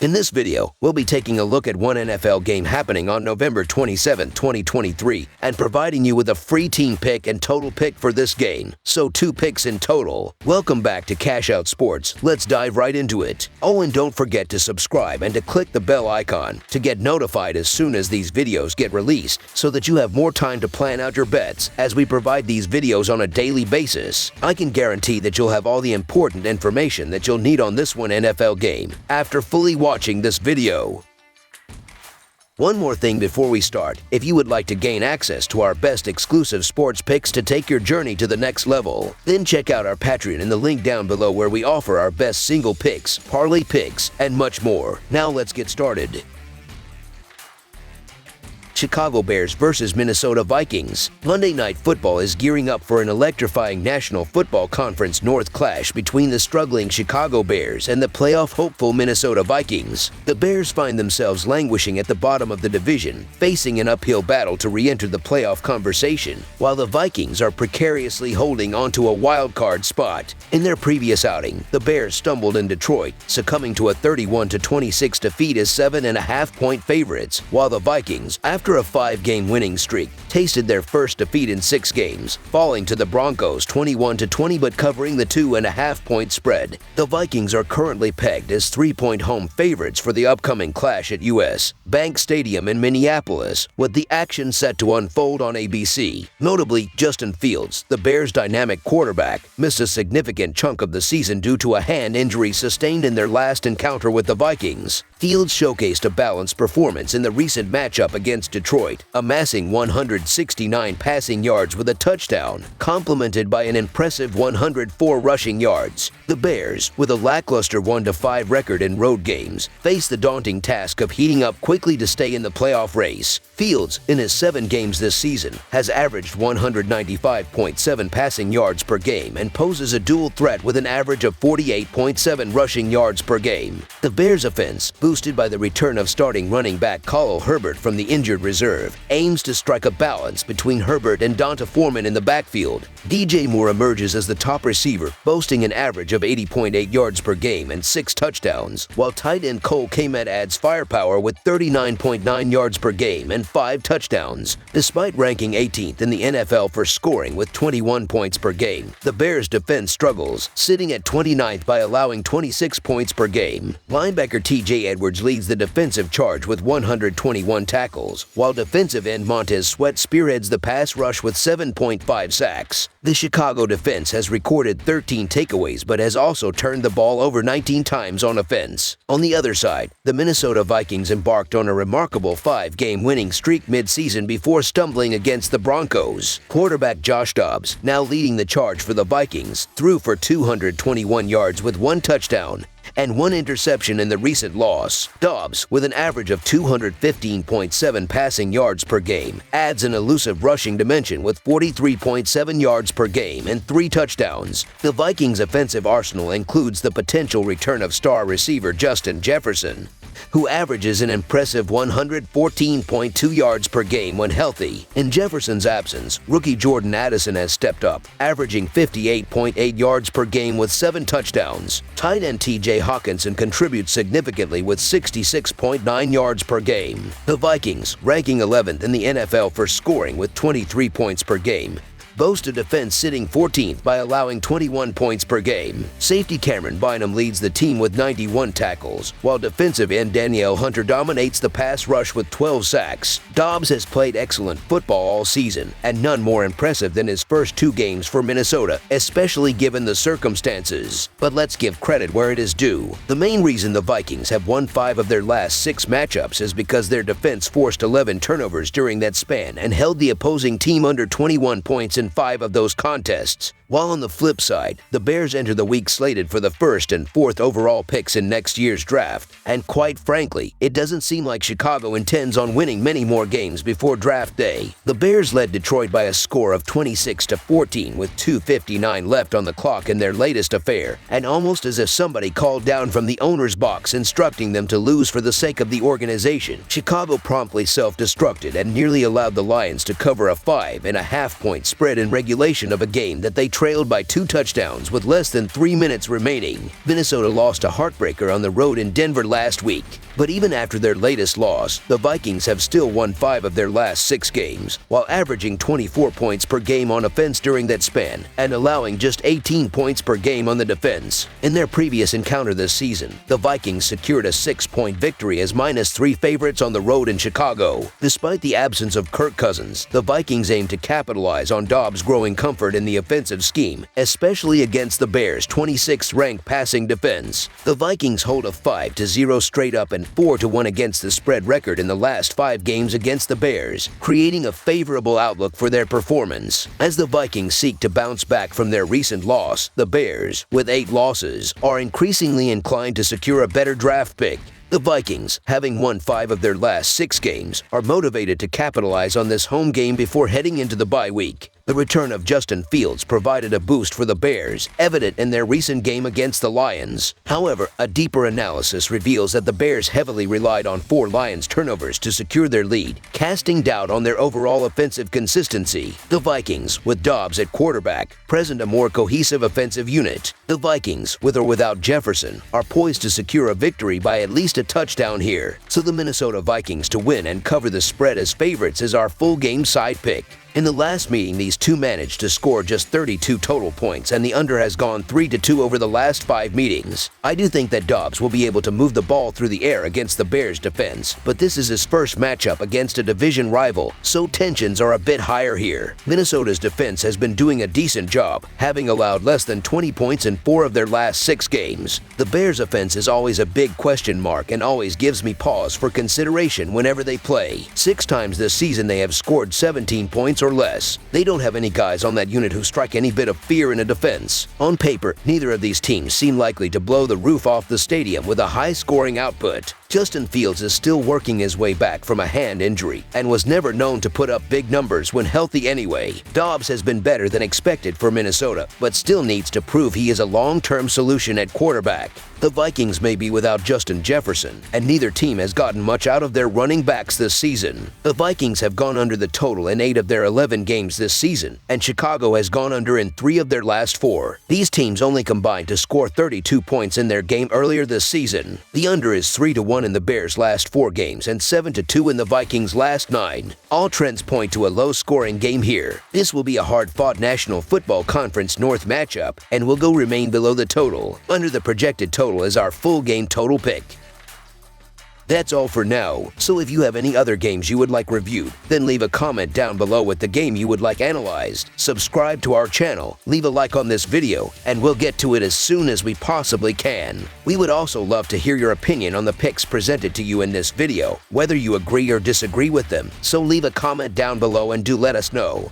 In this video, we'll be taking a look at one NFL game happening on November 27, 2023, and providing you with a free team pick and total pick for this game. So 2 picks in total. Welcome back to Cash Out Sports. Let's dive right into it. Oh, and don't forget to subscribe and to click the bell icon to get notified as soon as these videos get released so that you have more time to plan out your bets as we provide these videos on a daily basis. I can guarantee that you'll have all the important information that you'll need on this one NFL game after fully watching this video. One more thing before we start, if you would like to gain access to our best exclusive sports picks to take your journey to the next level, then check out our Patreon in the link down below where we offer our best single picks, parlay picks, and much more. Now let's get started. Chicago Bears versus Minnesota Vikings. Monday Night Football is gearing up for an electrifying National Football Conference North clash between the struggling Chicago Bears and the playoff hopeful Minnesota Vikings. The Bears find themselves languishing at the bottom of the division, facing an uphill battle to re-enter the playoff conversation, while the Vikings are precariously holding onto a wild card spot. In their previous outing, the Bears stumbled in Detroit, succumbing to a 31-26 defeat as 7.5-point favorites, while the Vikings, after a 5-game winning streak, tasted their first defeat in 6 games, falling to the Broncos 21-20 but covering the 2.5-point spread. The Vikings are currently pegged as 3-point home favorites for the upcoming clash at U.S. Bank Stadium in Minneapolis, with the action set to unfold on ABC. Notably, Justin Fields, the Bears' dynamic quarterback, missed a significant chunk of the season due to a hand injury sustained in their last encounter with the Vikings. Fields showcased a balanced performance in the recent matchup against Detroit, amassing 169 passing yards with a touchdown, complemented by an impressive 104 rushing yards. The Bears, with a lackluster 1-5 record in road games, face the daunting task of heating up quickly to stay in the playoff race. Fields, in his 7 games this season, has averaged 195.7 passing yards per game and poses a dual threat with an average of 48.7 rushing yards per game. The Bears' offense, boosted by the return of starting running back Khalil Herbert from the injured reserve, aims to strike a balance between Herbert and Donta Foreman in the backfield. DJ Moore emerges as the top receiver, boasting an average of 80.8 yards per game and 6 touchdowns, while tight end Cole Kmet adds firepower with 39.9 yards per game and 5 touchdowns. Despite ranking 18th in the NFL for scoring with 21 points per game, the Bears' defense struggles, sitting at 29th by allowing 26 points per game. Linebacker TJ Edwards leads the defensive charge with 121 tackles, while defensive end Montez Sweat spearheads the pass rush with 7.5 sacks. The Chicago defense has recorded 13 takeaways but has also turned the ball over 19 times on offense. On the other side, the Minnesota Vikings embarked on a remarkable 5-game winning streak mid-season before stumbling against the Broncos. Quarterback Josh Dobbs, now leading the charge for the Vikings, threw for 221 yards with 1 touchdown and 1 interception in the recent loss. Dobbs, with an average of 215.7 passing yards per game, adds an elusive rushing dimension with 43.7 yards per game and 3 touchdowns. The Vikings' offensive arsenal includes the potential return of star receiver Justin Jefferson, who averages an impressive 114.2 yards per game when healthy. In Jefferson's absence, rookie Jordan Addison has stepped up, averaging 58.8 yards per game with 7 touchdowns. Tight end TJ Hawkinson contributes significantly with 66.9 yards per game. The Vikings, ranking 11th in the NFL for scoring with 23 points per game, boast a defense sitting 14th by allowing 21 points per game. Safety Cameron Bynum leads the team with 91 tackles, while defensive end Danielle Hunter dominates the pass rush with 12 sacks. Dobbs has played excellent football all season, and none more impressive than his first 2 games for Minnesota, especially given the circumstances. But let's give credit where it is due. The main reason the Vikings have won 5 of their last 6 matchups is because their defense forced 11 turnovers during that span and held the opposing team under 21 points in 5 of those contests. While on the flip side, the Bears enter the week slated for the 1st and 4th overall picks in next year's draft, and quite frankly, it doesn't seem like Chicago intends on winning many more games before draft day. The Bears led Detroit by a score of 26-14 with 2:59 left on the clock in their latest affair, and almost as if somebody called down from the owner's box instructing them to lose for the sake of the organization, Chicago promptly self-destructed and nearly allowed the Lions to cover a 5.5-point spread spread in regulation of a game that they trailed by 2 touchdowns with less than 3 minutes remaining. Minnesota lost a heartbreaker on the road in Denver last week. But even after their latest loss, the Vikings have still won 5 of their last 6 games, while averaging 24 points per game on offense during that span and allowing just 18 points per game on the defense. In their previous encounter this season, the Vikings secured a 6-point victory as -3 favorites on the road in Chicago. Despite the absence of Kirk Cousins, the Vikings aim to capitalize on Dobbs' growing comfort in the offensive scheme, especially against the Bears' 26th-ranked passing defense. The Vikings hold a 5-0 straight-up and 4-1 against the spread record in the last 5 games against the Bears, creating a favorable outlook for their performance. As the Vikings seek to bounce back from their recent loss, the Bears, with 8 losses, are increasingly inclined to secure a better draft pick. The Vikings, having won 5 of their last 6 games, are motivated to capitalize on this home game before heading into the bye week. The return of Justin Fields provided a boost for the Bears, evident in their recent game against the Lions. However, a deeper analysis reveals that the Bears heavily relied on 4 Lions turnovers to secure their lead, casting doubt on their overall offensive consistency. The Vikings, with Dobbs at quarterback, present a more cohesive offensive unit. The Vikings, with or without Jefferson, are poised to secure a victory by at least a touchdown here. So the Minnesota Vikings to win and cover the spread as favorites is our full game side pick. In the last meeting, these two managed to score just 32 total points, and the under has gone 3-2 over the last 5 meetings. I do think that Dobbs will be able to move the ball through the air against the Bears' defense, but this is his first matchup against a division rival, so tensions are a bit higher here. Minnesota's defense has been doing a decent job, having allowed less than 20 points in 4 of their last 6 games. The Bears' offense is always a big question mark and always gives me pause for consideration whenever they play. 6 times this season they have scored 17 points or less. They don't have any guys on that unit who strike any bit of fear in a defense. On paper, neither of these teams seem likely to blow the roof off the stadium with a high-scoring output. Justin Fields is still working his way back from a hand injury and was never known to put up big numbers when healthy anyway. Dobbs has been better than expected for Minnesota, but still needs to prove he is a long-term solution at quarterback. The Vikings may be without Justin Jefferson, and neither team has gotten much out of their running backs this season. The Vikings have gone under the total in 8 of their 11 games this season, and Chicago has gone under in 3 of their last 4. These teams only combined to score 32 points in their game earlier this season. The under is 3-1 in the Bears' last 4 games and 7-2 in the Vikings' last 9. All trends point to a low-scoring game here. This will be a hard-fought National Football Conference North matchup and will go remain below the total. Under the projected total is our full game total pick. That's all for now, so if you have any other games you would like reviewed, then leave a comment down below with the game you would like analyzed. Subscribe to our channel, leave a like on this video, and we'll get to it as soon as we possibly can. We would also love to hear your opinion on the picks presented to you in this video, whether you agree or disagree with them, so leave a comment down below and do let us know.